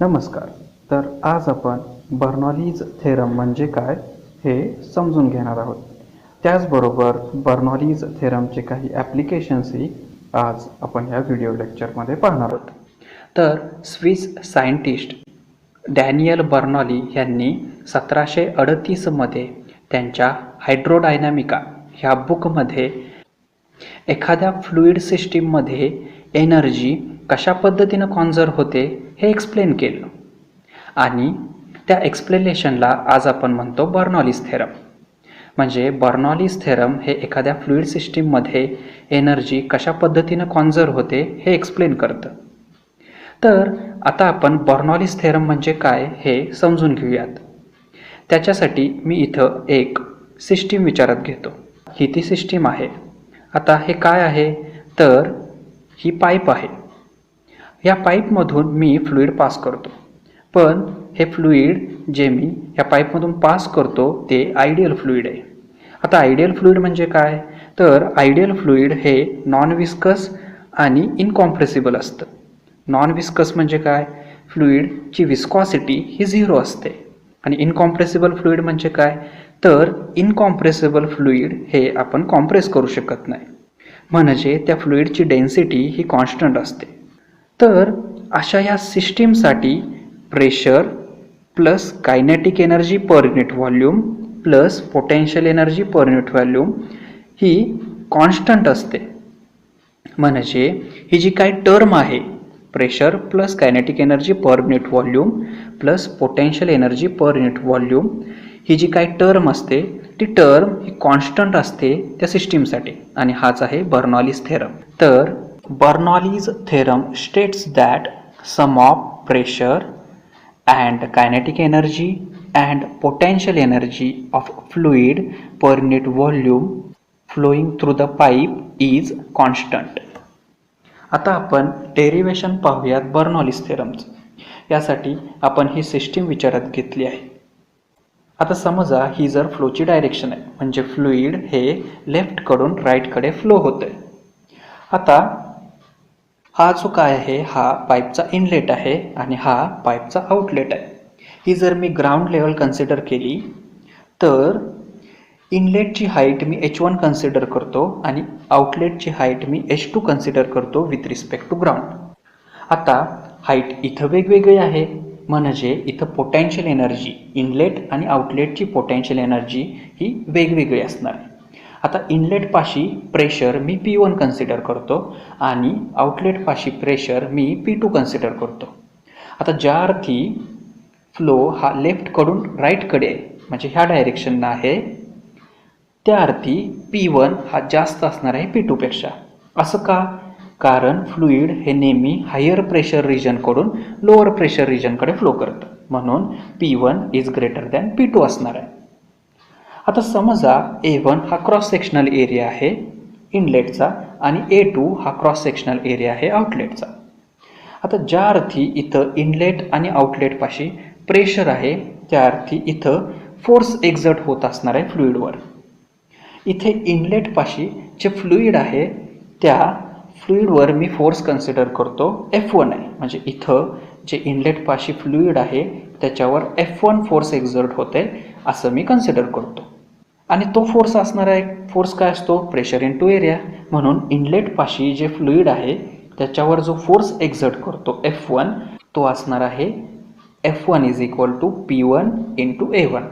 नमस्कार. तर आज आपण बर्नॉलीज थेरम म्हणजे काय हे समजून घेणार आहोत. त्याचबरोबर बर्नॉलीज थेरमचे काही ॲप्लिकेशन्सही आज आपण ह्या व्हिडिओ लेक्चरमध्ये पाहणार आहोत. तर स्विस सायंटिस्ट डॅनियल बर्नॉली यांनी 1738मध्ये त्यांच्या हायड्रोडायनामिका ह्या बुकमध्ये एखाद्या फ्लुइड सिस्टीममध्ये एनर्जी कशा पद्धतीनं कॉन्झर्व होते हे एक्सप्लेन केलं आणि त्या एक्सप्लेनेशनला आज आपण म्हणतो बर्नॉलीज थेरम. म्हणजे बर्नॉलीज थेरम हे एखाद्या फ्लुइड सिस्टीममध्ये एनर्जी कशा पद्धतीनं कॉन्झर्व होते हे एक्सप्लेन करतं. तर आता आपण बर्नॉलीज थेरम म्हणजे काय हे समजून घेऊयात. त्याच्यासाठी मी इथं एक सिस्टीम विचारात घेतो. ही ती सिस्टीम आहे. आता हे काय आहे तर ही पाईप आहे. या पाईपमधून मी फ्लुइड पास करतो, पण हे फ्लुइड जे मी या पाईपमधून पास करतो ते आयडियल फ्लुइड आहे. आता आयडियल फ्लुइड म्हणजे काय तर आयडियल फ्लुइड हे नॉन विस्कस आणि इनकॉम्प्रेसिबल असतं. नॉन विस्कस म्हणजे काय, फ्लुइडची विस्कॉसिटी ही 0 असते. आणि इनकॉम्प्रेसिबल फ्लुइड म्हणजे काय तर इनकॉम्प्रेसिबल फ्लुइड हे आपण कॉम्प्रेस करू शकत नाही, म्हणजे त्या फ्लुइडची डेन्सिटी ही कॉन्स्टंट असते. तर अशा या सिस्टीमसाठी pressure plus kinetic energy per unit volume plus potential energy per unit volume ही कॉन्स्टंट असते. म्हणजे ही जी काही टर्म आहे pressure plus kinetic energy per unit volume plus potential energy per unit volume ही जी काही टर्म असते ती टर्म ही कॉन्स्टंट असते त्या सिस्टीमसाठी, आणि हाच आहे बर्नॉलीज थेरम. तर Bernoulli's theorem states that sum of pressure and kinetic energy and potential energy of fluid per unit volume flowing through the pipe is constant. आता आपण डेरिवेशन पाहूयात बर्नॉलीज थेरमचं. यासाठी आपण ही सिस्टीम विचारात घेतली आहे. आता समजा ही जर फ्लोची डायरेक्शन आहे, म्हणजे फ्लुइड हे लेफ्टकडून राईटकडे फ्लो होतंय. आता हा जो काय आहे हा पाईपचा इनलेट आहे आणि हा पाईपचा आउटलेट आहे. ही जर मी ग्राउंड लेवल कन्सिडर केली तर इनलेटची हाईट मी h1 कन्सिडर करतो आणि आउटलेटची हाईट मी h2 कन्सिडर करतो विथ रिस्पेक्ट टू ग्राउंड. आता हाईट इथं वेगवेगळी आहे, म्हणजे इथं पोटेन्शियल एनर्जी इनलेट आणि आउटलेटची पोटेन्शियल एनर्जी ही वेगवेगळी असणार आहे. आता इनलेटपाशी प्रेशर मी P1 कन्सिडर करतो आणि आउटलेटपाशी प्रेशर मी P2 कन्सिडर करतो. आता ज्या अर्थी फ्लो हा लेफ्टकडून राईटकडे आहे, म्हणजे ह्या डायरेक्शनला आहे, त्या अर्थी P1 हा जास्त असणार आहे P2 पेक्षा. असं का, कारण फ्लुइड हे नेहमी हायर प्रेशर रिजनकडून लोअर प्रेशर रिजनकडे फ्लो करतं, म्हणून P1 is greater than P2 असणार आहे. आता समजा A1 हा क्रॉस सेक्शनल एरिया आहे इनलेटचा आणि A2 हा क्रॉस सेक्शनल एरिया आहे आउटलेटचा. आता ज्या अर्थी इथं इनलेट आणि आउटलेटपाशी प्रेशर आहे त्या अर्थी इथं फोर्स एक्झर्ट होत असणार आहे फ्लुइडवर. इथे इनलेटपाशी जे फ्लुइड आहे त्या फ्लुइडवर मी फोर्स कन्सिडर करतो F1 आहे, म्हणजे इथं जे इनलेटपाशी फ्लुइड आहे त्याच्यावर F1 फोर्स एक्झर्ट होते असं मी कन्सिडर करतो. आणि तो फोर्स असणार आहे, फोर्स काय असतो, प्रेशर इंटू एरिया. म्हणून इनलेटपाशी जे फ्लुइड आहे त्याच्यावर जो फोर्स एक्झर्ट करतो F1 तो असणार आहे F1 is equal to P1 into A1.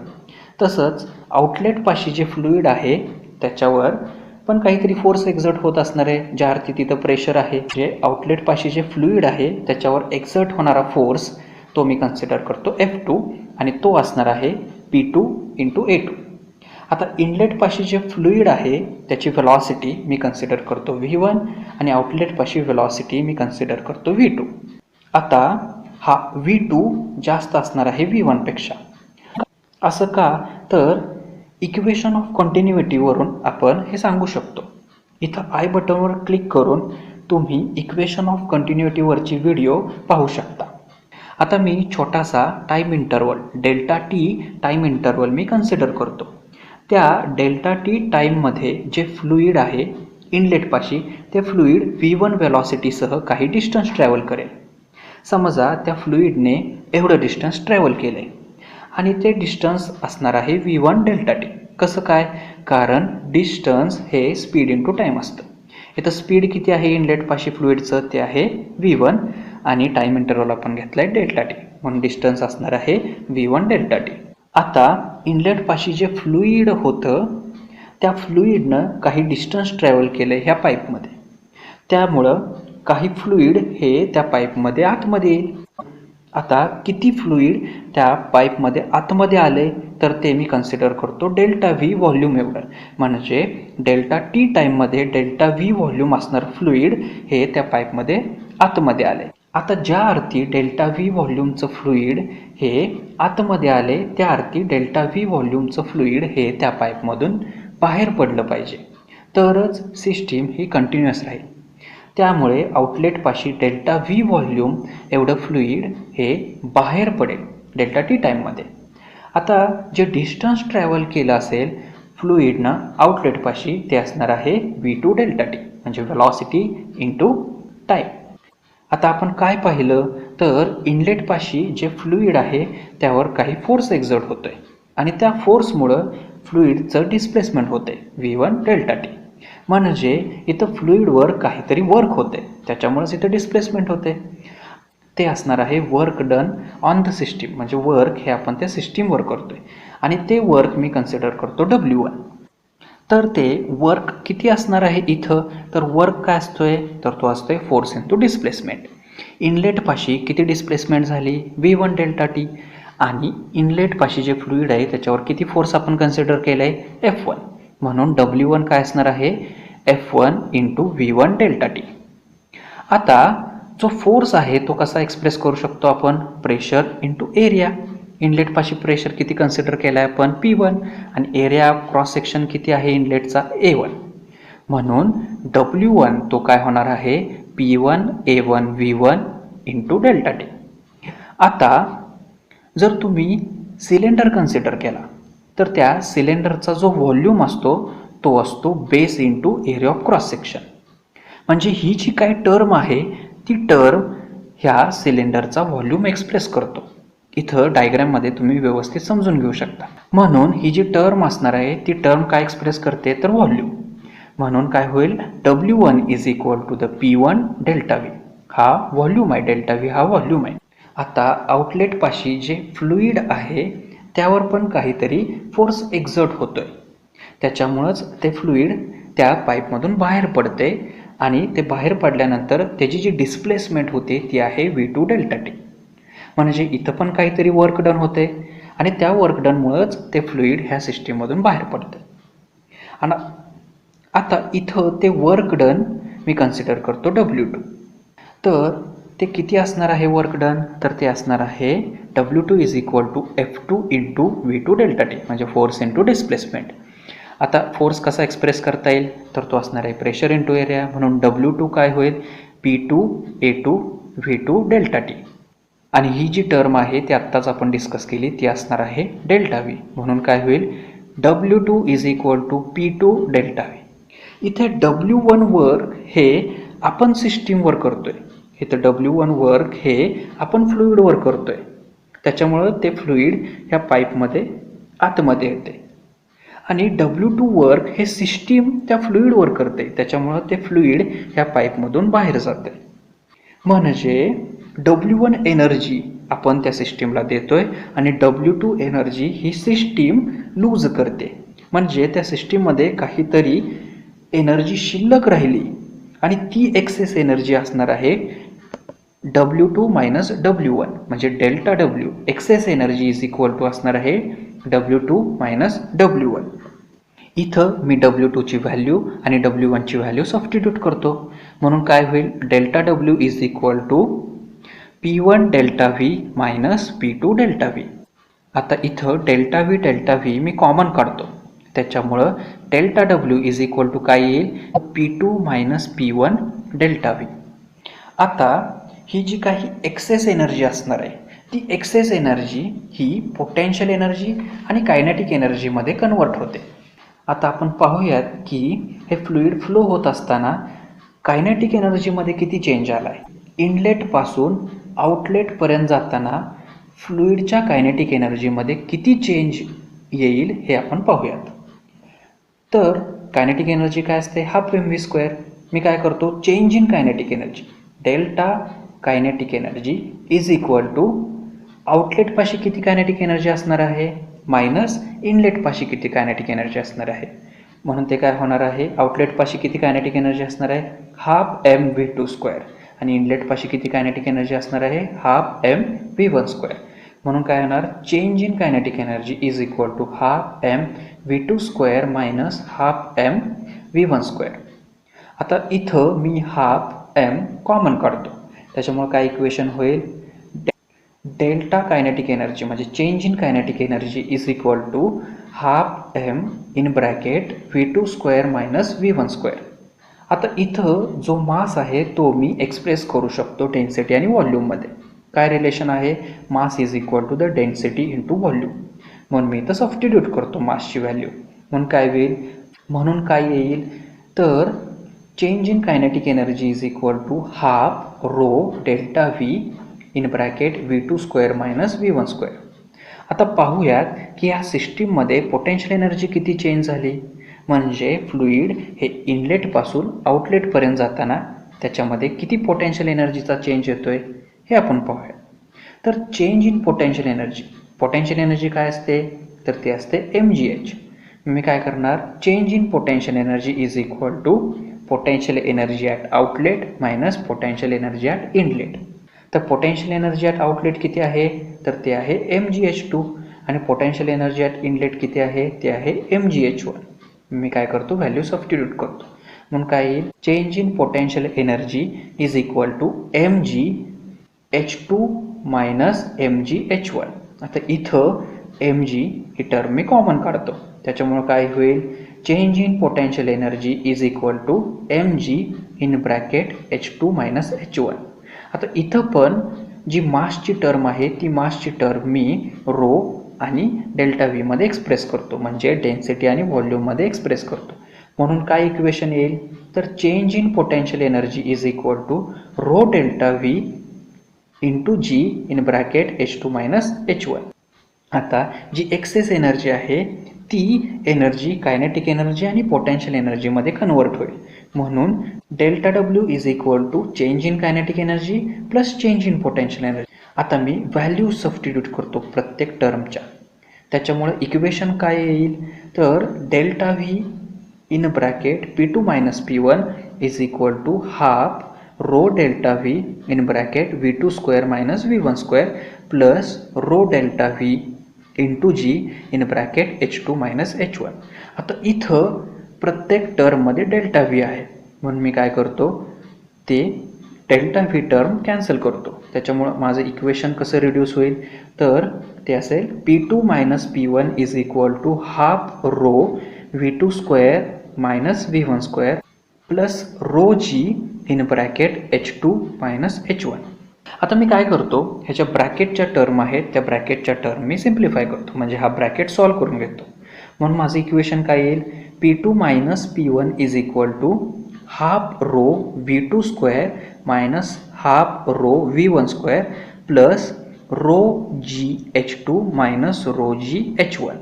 तसंच आउटलेटपाशी जे फ्लुइड आहे त्याच्यावर पण काहीतरी फोर्स एक्झर्ट होत असणार आहे, ज्या अर्थी तिथं प्रेशर आहे. जे आउटलेटपाशी जे फ्लुइड आहे त्याच्यावर एक्झर्ट होणारा फोर्स तो मी कन्सिडर करतो F2 आणि तो असणार आहे P2 इंटू A2. आता इनलेटपाशी जे फ्लुइड आहे त्याची व्हेलॉसिटी मी कन्सिडर करतो V1 आणि आउटलेटपाशी व्हेलॉसिटी मी कन्सिडर करतो V2. आता हा V2 जास्त असणार आहे V1 पेक्षा. असं का तर इक्वेशन ऑफ कंटिन्युइटीवरून आपण हे सांगू शकतो. इथं आय बटनवर क्लिक करून तुम्ही इक्वेशन ऑफ कंटिन्युइटीवरची व्हिडिओ पाहू शकता. आता मी छोटासा time interval delta T time interval मी कन्सिडर करतो. त्या डेल्टा टी टाईममध्ये जे फ्लुइड आहे इनलेटपाशी ते फ्लुइड V1 वेलॉसिटीसह काही डिस्टन्स ट्रॅव्हल करेल. समजा त्या फ्लुईडने एवढं डिस्टन्स ट्रॅव्हल केलं आहे आणि ते डिस्टन्स असणार आहे V1 डेल्टा टी. कसं काय? कारण डिस्टन्स हे स्पीड इंटू टाईम असतं. इथं स्पीड किती आहे इनलेटपाशी फ्लुईडचं? ते आहे V1 आणि टाईम इंटरवल आपण घेतला आहे डेल्टा टी, म्हणून डिस्टन्स असणार आहे V1 डेल्टा टी. आता इनलेटपाशी जे फ्लुईड होतं त्या फ्लुईडनं काही डिस्टन्स ट्रॅव्हल केलं ह्या पाईपमध्ये, त्यामुळं काही फ्लुईड हे त्या पाईपमध्ये आतमध्ये येईल. आता किती फ्लुईड त्या पाईपमध्ये आतमध्ये आले तर ते मी कन्सिडर करतो डेल्टा व्ही व्हॉल्यूम एवढं, म्हणजे डेल्टा टी टाईममध्ये डेल्टा व्ही व्हॉल्यूम असणार फ्लुईड हे त्या पाईपमध्ये आतमध्ये आले. आता ज्या अर्थी डेल्टा व्ही व्हॉल्यूमचं फ्लुईड हे आतमध्ये आले त्या अर्थी डेल्टा व्ही व्हॉल्यूमचं फ्लुईड हे त्या पाईपमधून बाहेर पडलं पाहिजे, तरच सिस्टीम ही कंटिन्युअस राहील. त्यामुळे आउटलेटपाशी डेल्टा व्ही व्हॉल्यूम एवढं फ्लुईड हे बाहेर पडेल डेल्टा टी टाईममध्ये. आता जे डिस्टन्स ट्रॅव्हल केलं असेल फ्लुईडनं आउटलेटपाशी ते असणार आहे V2 डेल्टा टी, म्हणजे व्हेलॉसिटी इंटू टाईम. आता आपण काय पाहिलं तर इनलेटपाशी जे फ्लुईड आहे त्यावर काही फोर्स एक्झर्ट होतोय आणि त्या फोर्समुळं फ्लुईडचं डिस्प्लेसमेंट होते V1 डेल्टा टी. म्हणजे इथं फ्लुईडवर काहीतरी वर्क होते, त्याच्यामुळेच इथं डिस्प्लेसमेंट होते. ते असणार आहे work done on the system, म्हणजे वर्क हे आपण त्या सिस्टीमवर करतोय आणि ते वर्क मी कन्सिडर करतो W1. तर ते वर्क किती असणार आहे इथं? तर वर्क काय असतोय? तर तो असतोय फोर्स इंटू डिस्प्लेसमेंट. इनलेटपाशी किती डिस्प्लेसमेंट झाली? V1 delta T. आणि इनलेटपाशी जे फ्लुईड आहे त्याच्यावर किती फोर्स आपण कन्सिडर केलं आहे? F1. म्हणून W1 काय असणार आहे? F1 into V1 delta T. आता जो फोर्स आहे तो कसा एक्सप्रेस करू शकतो आपण? Pressure into area. इनलेटपाशी प्रेशर किती कन्सिडर केला आहे आपण? P1 आणि एरिया क्रॉस सेक्शन किती आहे इनलेटचा? A1. म्हणून W1 तो काय होणार आहे? P1 A1 V1 into delta T. आता जर तुम्ही सिलेंडर कन्सिडर केला तर त्या सिलेंडरचा जो व्हॉल्यूम असतो तो असतो base into area of cross section. म्हणजे ही जी काही टर्म आहे ती टर्म ह्या सिलेंडरचा व्हॉल्यूम एक्सप्रेस करतो. इथं डायग्राममध्ये तुम्ही व्यवस्थित समजून घेऊ शकता. म्हणून ही जी टर्म असणार आहे ती टर्म काय एक्सप्रेस करते? तर व्हॉल्यूम. म्हणून काय होईल? W1 is equal to the P1 delta V. हा व्हॉल्यूम आहे, डेल्टा व्ही हा व्हॉल्यूम आहे. आता आउटलेटपाशी जे फ्लुईड आहे त्यावर पण काहीतरी फोर्स एक्झर्ट होतोय, त्याच्यामुळंच ते फ्लुईड त्या पाईपमधून बाहेर पडते आणि ते बाहेर पडल्यानंतर त्याची जी डिस्प्लेसमेंट होते ती आहे V2 डेल्टा टी. म्हणजे इथं पण काहीतरी वर्क डन होते आणि त्या वर्क डनमुळंच ते फ्लुईड ह्या सिस्टीममधून बाहेर पडते. आणि आता इथं ते वर्क डन मी कन्सिडर करतो W2. तर ते किती असणार आहे वर्क डन? तर ते असणार आहे W2 is equal to F2 into V2 delta T, म्हणजे फोर्स इंटू डिस्प्लेसमेंट. आता फोर्स कसा एक्सप्रेस करता येईल? तर तो असणार आहे प्रेशर इंटू एरिया. म्हणून W2 काय होईल? P2 A2 V2 delta T. आणि ही जी टर्म आहे ती आत्ताच आपण डिस्कस केली ती असणार आहे डेल्टा व्ही. म्हणून काय होईल? W2 is equal to P2 delta V. इथे W1 वर्क हे आपण सिस्टीमवर करतोय, इथं W1 वर्क हे आपण फ्लुईडवर करतोय, त्याच्यामुळं ते फ्लुईड ह्या पाईपमध्ये आतमध्ये येते. आणि W2 वर्क हे सिस्टीम त्या फ्लुईडवर करते, त्याच्यामुळं ते फ्लुईड ह्या पाईपमधून बाहेर जाते. म्हणजे W1 एनर्जी आपण त्या सिस्टीमला देतोय आणि W2 एनर्जी ही सिस्टीम लूज करते. म्हणजे त्या सिस्टीममध्ये काहीतरी एनर्जी शिल्लक राहिली आणि ती एक्सेस एनर्जी असणार आहे W2 मायनस W1, म्हणजे delta W excess energy is equal to असणार आहे W2 मायनस W1. इथं मी W2 ची व्हॅल्यू आणि W1 ची व्हॅल्यू सबस्टिट्यूट करतो. म्हणून काय होईल? Delta W is equal to P1 delta V minus P2 delta V. आता इथं डेल्टा व्ही मी कॉमन काढतो, त्याच्यामुळं delta W is equal to काय येईल? P2 minus P1 delta V. आता ही जी काही एक्सेस एनर्जी असणार आहे ती एक्सेस एनर्जी ही पोटेन्शियल एनर्जी आणि कायनेटिक एनर्जीमध्ये कन्वर्ट होते. आता आपण पाहूयात की हे फ्लुईड फ्लो होत असताना कायनेटिक एनर्जीमध्ये किती चेंज आला आहे. इनलेटपासून आउटलेटपर्यंत जाताना फ्लुईडच्या कायनेटिक एनर्जीमध्ये किती चेंज येईल हे आपण पाहूयात. तर कायनेटिक एनर्जी काय असते, हाफ mv². मी काय करतो, change in kinetic energy, delta kinetic energy is equal to आउटलेटपाशी किती कायनेटिक एनर्जी असणार आहे मायनस इनलेटपाशी किती कायनेटिक एनर्जी असणार आहे. म्हणून ते काय होणार आहे, आउटलेटपाशी किती कायनेटिक एनर्जी असणार आहे, हाफ mv², आणि इनलेटपाशी किती कायनेटिक एनर्जी असणार आहे, हाफ mv1². म्हणून काय होणार, change in kinetic energy is equal to half mv2² minus half mv1². आता इथं मी हाफ m कॉमन काढतो, त्याच्यामुळे काय इक्वेशन होईल, डेल्टा कायनेटिक एनर्जी म्हणजे change in kinetic energy is equal to half m in bracket v2² minus v1². आता इथं जो मास आहे तो मी एक्सप्रेस करू शकतो डेन्सिटी आणि व्हॉल्यूममध्ये. काय रिलेशन आहे, mass is equal to the density into volume. म्हणून मी इथं सबस्टिट्यूट करतो मासची व्हॅल्यू. म्हणून काय येईल, तर change in kinetic energy is equal to half rho delta V in bracket v2² minus v1². आता पाहूयात की या सिस्टीममध्ये पोटेन्शियल एनर्जी किती चेंज झाली. म्हणजे फ्लुईड हे इनलेटपासून आउटलेटपर्यंत जाताना त्याच्यामध्ये किती पोटेन्शियल एनर्जीचा चेंज येतोय हे आपण पाहूया. तर चेंज इन पोटेन्शियल एनर्जी काय असते, तर ते असते mgh. मी काय करणार, change in potential energy is equal to potential energy at outlet minus potential energy at inlet. तर पोटेन्शियल एनर्जी ॲट आउटलेट किती आहे, तर ते आहे mgh2, आणि पोटेन्शियल एनर्जी ॲट इनलेट किती आहे, ते आहे mgh1. मी काय करतो, व्हॅल्यू सबस्टिट्यूट करतो. म्हणून काय येईल, change in potential energy is equal to mgh2 minus mgh1. आता इथं mg ही टर्म मी कॉमन काढतो, त्याच्यामुळे काय होईल, change in potential energy is equal to mg in bracket h2 minus h1. आता इथं पण जी मासची टर्म आहे ती मासची टर्म मी रो आणि डेल्टा व्ही मध्ये एक्सप्रेस करतो, म्हणजे डेन्सिटी आणि व्हॉल्यूममध्ये एक्सप्रेस करतो. म्हणून काय इक्वेशन येईल, तर change in potential energy is equal to rho delta V into g in bracket h2 minus h1. आता जी एक्सेस एनर्जी आहे ती एनर्जी कायनेटिक एनर्जी आणि पोटेन्शियल एनर्जीमध्ये कन्वर्ट होईल. म्हणून delta W is equal to change in kinetic energy plus change in potential energy. आता मी व्हॅल्यू सबस्टिट्यूट करतो प्रत्येक टर्मच्या, त्याच्यामुळे इक्वेशन काय येईल, तर delta V in bracket p2 minus p1 is equal to half rho delta V in bracket v2² minus v1² plus rho delta V into g in bracket h2 minus h1. आता इथं प्रत्येक टर्ममध्ये delta V आहे, म्हणून मी काय करतो, ते delta V term cancel करतो. त्याच्यामुळं माझं इक्वेशन कसं रिड्यूस होईल, तर ते असेल p2 minus p1 is equal to half rho v2² minus v1² plus rho g in bracket h2 minus h1. आता मी काय करतो, ह्याच्या ब्रॅकेटच्या टर्म आहेत त्या ब्रॅकेटच्या टर्म मी सिम्प्लिफाय करतो, म्हणजे हा ब्रॅकेट सॉल्व करून घेतो. म्हणून माझं इक्वेशन काय येईल, p2 minus p1 is equal to half rho v2² minus half rho v1² plus rho g h2 minus rho g h1.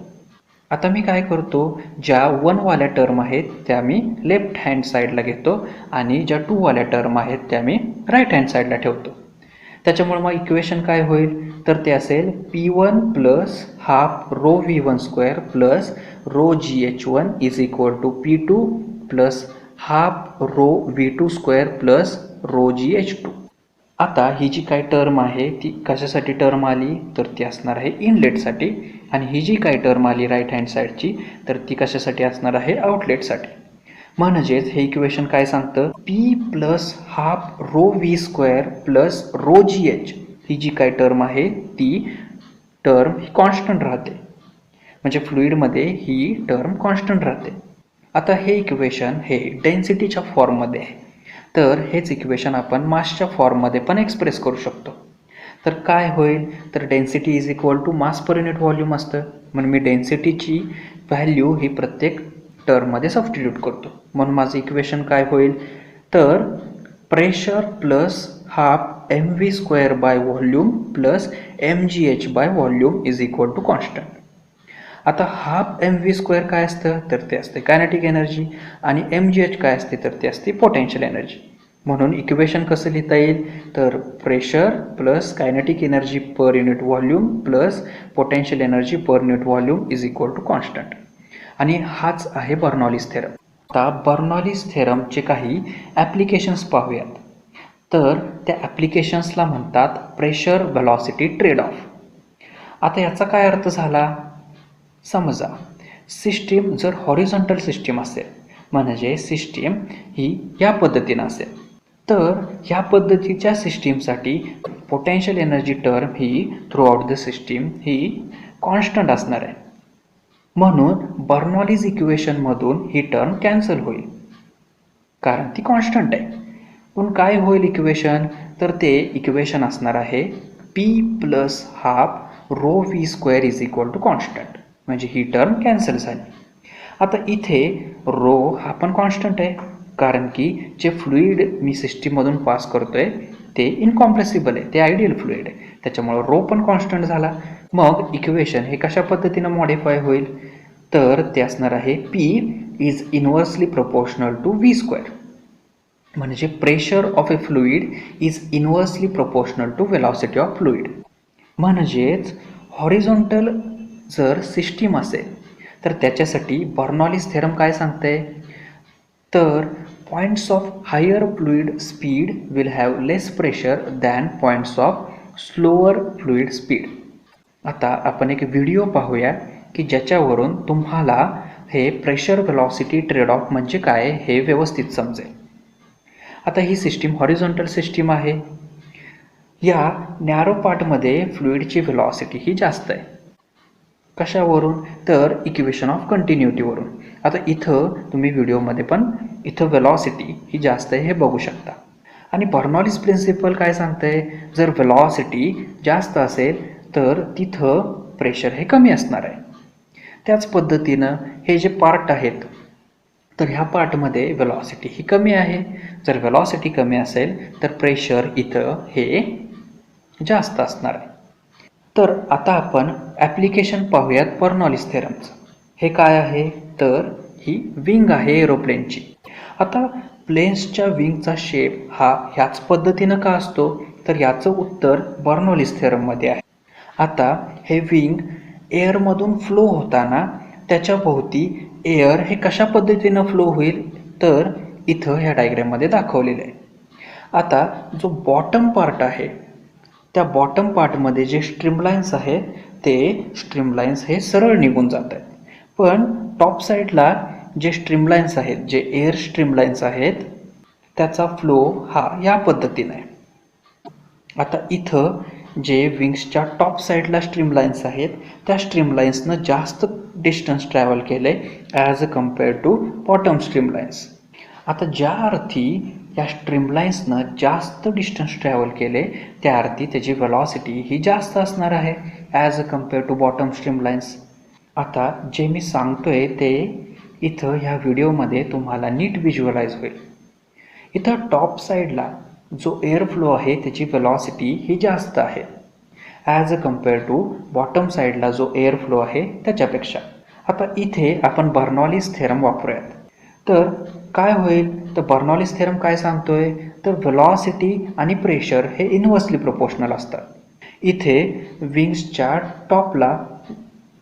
आता मी काय करतो, ज्या 1 वाल्या टर्म आहेत त्या मी लेफ्ट हँड साईडला घेतो आणि ज्या 2 वाल्या टर्म आहेत त्या मी राईट हँड साईडला ठेवतो. त्याच्यामुळे मग इक्वेशन काय होईल, तर ते असेल p1 plus half rho v1² plus rho g h1 is equal to p2 plus half rho v2² plus rho g h2. आता ही जी काय टर्म आहे ती कशासाठी टर्म आली, तर ती असणार आहे इनलेटसाठी, आणि ही जी काय टर्म आली राईट हँड साईडची तर ती कशासाठी असणार आहे, आउटलेटसाठी. म्हणजेच हे इक्वेशन काय सांगतं, p plus half rho v² plus rho g h ही जी काय टर्म आहे ती टर्म ही कॉन्स्टंट राहते, म्हणजे फ्लुईडमध्ये ही टर्म कॉन्स्टंट राहते. आता हे इक्वेशन हे डेन्सिटीच्या फॉर्ममध्ये आहे, तर हेच इक्वेशन आपण मासच्या फॉर्ममध्ये पण एक्सप्रेस करू शकतो. तर काय होईल, तर density is equal to mass per unit volume असतं, म्हणून मी डेन्सिटीची व्हॅल्यू ही प्रत्येक टर्ममध्ये सबस्टिट्यूट करतो. म्हणून माझं इक्वेशन काय होईल, तर pressure plus half mv² by volume plus mgh by volume is equal to constant. आता हाफ mv² काय असतं तर ते असते कायनेटिक एनर्जी आणि mgh काय असते तर ते असते पोटेन्शियल एनर्जी. म्हणून इक्वेशन कसं लिहिता येईल तर pressure plus kinetic energy per unit volume plus potential energy per unit volume is equal to constant. आणि हाच आहे बर्नॉलिस थेरम. आता बर्नॉलिस थेरमचे काही ॲप्लिकेशन्स पाहूयात. तर त्या ॲप्लिकेशन्सला म्हणतात प्रेशर व्हेलॉसिटी ट्रेड ऑफ. आता याचा काय अर्थ झाला समजा सिस्टीम जर हॉरिझॉन्टल सिस्टीम असेल म्हणजे सिस्टीम ही या पद्धतीनं असेल तर ह्या पद्धतीच्या सिस्टीमसाठी potential energy term he throughout the system he constant असणार आहे. म्हणून बर्नॉलिस इक्वेशनमधून ही टर्म कॅन्सल होईल कारण ती कॉन्स्टंट आहे. पण काय होईल इक्वेशन तर ते इक्वेशन असणार आहे P plus half rho v² is equal to constant. म्हणजे ही टर्म कॅन्सल झाली. आता इथे रो हा पण कॉन्स्टंट आहे कारण की जे फ्लुईड मी सिस्टीममधून पास करतोय ते इनकॉम्प्रेसिबल आहे, ते आयडियल फ्लुईड आहे, त्याच्यामुळं रो पण कॉन्स्टंट झाला. मग इक्वेशन हे कशा पद्धतीनं मॉडिफाय होईल तर ते असणार आहे P is inversely proportional to v². म्हणजे pressure of a fluid is inversely proportional to velocity of fluid. म्हणजेच हॉरिझॉन्टल जर सिस्टीम असेल तर त्याच्यासाठी बर्नॉलिस थेरम काय सांगते तर points of higher fluid speed will have less pressure than points of slower fluid speed. आता आपण एक व्हिडिओ पाहूया की ज्याच्यावरून तुम्हाला हे प्रेशर व्हेलॉसिटी ट्रेड ऑफ म्हणजे काय हे व्यवस्थित समजेल. आता ही सिस्टीम हॉरिझॉन्टल सिस्टीम आहे. या नॅरो पार्टमध्ये फ्लुईडची व्हेलॉसिटी ही जास्त आहे. कशावरून तर इक्वेशन ऑफ कंटिन्युटीवरून. आता इथं तुम्ही व्हिडिओमध्ये पण इथं व्हेलॉसिटी ही जास्त आहे हे बघू शकता. आणि बर्नॉलिस प्रिन्सिपल काय सांगते जर व्हेलॉसिटी जास्त असेल तर तिथं प्रेशर हे कमी असणार आहे. त्याच पद्धतीनं हे जे पार्ट आहेत तर ह्या पार्टमध्ये व्हेलॉसिटी ही कमी आहे. जर व्हेलॉसिटी कमी असेल तर प्रेशर इथं हे जास्त असणार आहे. तर आता आपण ॲप्लिकेशन पाहूयात बर्नॉलिस थेरमचं. हे काय आहे तर ही विंग आहे एरोप्लेनची. आता प्लेन्सच्या विंगचा शेप हा ह्याच पद्धतीनं का असतो तर याचं उत्तर बर्नॉलिस थेरममध्ये आहे. आता हे विंग एअरमधून फ्लो होताना त्याच्याभोवती एअर हे कशा पद्धतीनं फ्लो होईल तर इथं ह्या डायग्राममध्ये दाखवलेलं आहे. आता जो बॉटम पार्ट आहे त्या बॉटम पार्टमध्ये जे स्ट्रीमलाईन्स आहेत ते स्ट्रीमलाईन्स हे सरळ निघून जात आहेत. पण टॉप साईडला जे स्ट्रीमलाईन्स आहेत जे एअर स्ट्रीमलाईन्स आहेत त्याचा फ्लो हा या पद्धतीने आहे. आता इथं जे विंग्सच्या टॉप साईडला स्ट्रीमलाईन्स आहेत त्या स्ट्रीमलाईन्सनं जास्त डिस्टन्स ट्रॅव्हल केले as a compare to bottom streamlines. आता ज्या अर्थी या स्ट्रीमलाईन्सनं जास्त डिस्टन्स ट्रॅव्हल केले त्या अर्थी त्याची व्हेलॉसिटी ही जास्त असणार आहे as a compare to bottom streamlines. आता जे मी सांगतोय ते इथं ह्या व्हिडिओमध्ये तुम्हाला नीट व्हिज्युअलाइज होईल. इथं टॉप साईडला जो एअर फ्लो आहे त्याची व्हेलॉसिटी ही जास्त आहे as a compare to bottom साईडला जो एअर फ्लो आहे त्याच्यापेक्षा. आता इथे आपण बर्नॉलिस थेरम वापरूयात. तर काय होईल तर बर्नॉलिस थेरम काय सांगतोय तर व्हेलॉसिटी आणि प्रेशर हे इनव्हर्सली प्रोपोर्शनल असतात. इथे विंग्सच्या टॉपला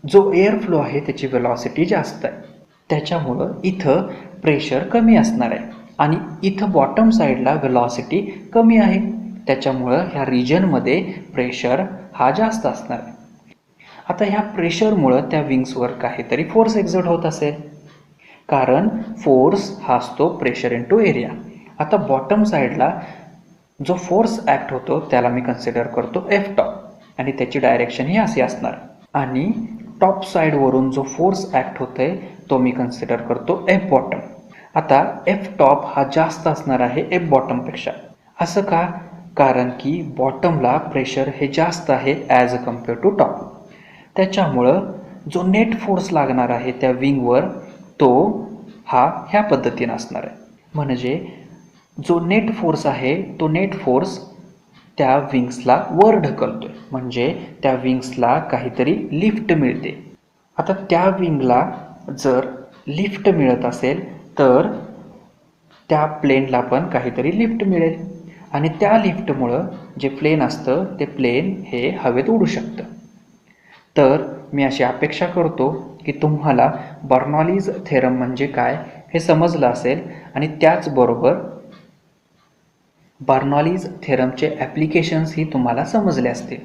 जो एअर फ्लो आहे त्याची व्हेलॉसिटी जास्त आहे त्याच्यामुळं इथं प्रेशर कमी असणार आहे आणि इथं बॉटम साईडला व्हेलॉसिटी कमी आहे त्याच्यामुळं ह्या रिजनमध्ये प्रेशर हा जास्त असणार आहे. आता ह्या प्रेशरमुळं त्या विंग्सवर काहीतरी फोर्स एक्झर्ट होत असेल कारण फोर्स हा असतो प्रेशर इनटू एरिया. आता बॉटम साईडला जो फोर्स ॲक्ट होतो त्याला मी कन्सिडर करतो एफ टॉप आणि त्याची डायरेक्शन ही अशी असणार. आणि टॉप साईडवरून जो फोर्स ॲक्ट होतोय तो मी कन्सिडर करतो एफ बॉटम. आता एफ टॉप हा जास्त असणार आहे एफ बॉटमपेक्षा. असं का कारण की बॉटमला प्रेशर हे जास्त आहे as a compare to top. त्याच्यामुळं जो नेट फोर्स लागणार आहे त्या विंगवर तो हा ह्या पद्धतीनं असणार आहे. म्हणजे जो नेट फोर्स आहे तो नेट फोर्स त्या विंग्सला वर ढकलतोय, म्हणजे त्या विंग्सला काहीतरी लिफ्ट मिळते. आता त्या विंगला जर लिफ्ट मिळत असेल तर त्या प्लेनला पण काहीतरी लिफ्ट मिळेल आणि त्या लिफ्टमुळं जे प्लेन असतं ते प्लेन हे हवेत उडू शकतं. तर मी अशी अपेक्षा करतो की तुम्हाला बर्नॉलीज थेरम म्हणजे काय हे समजलं असेल आणि त्याचबरोबर बर्नॉलीज थेरमचे ॲप्लिकेशन्सही तुम्हाला समजले असतील.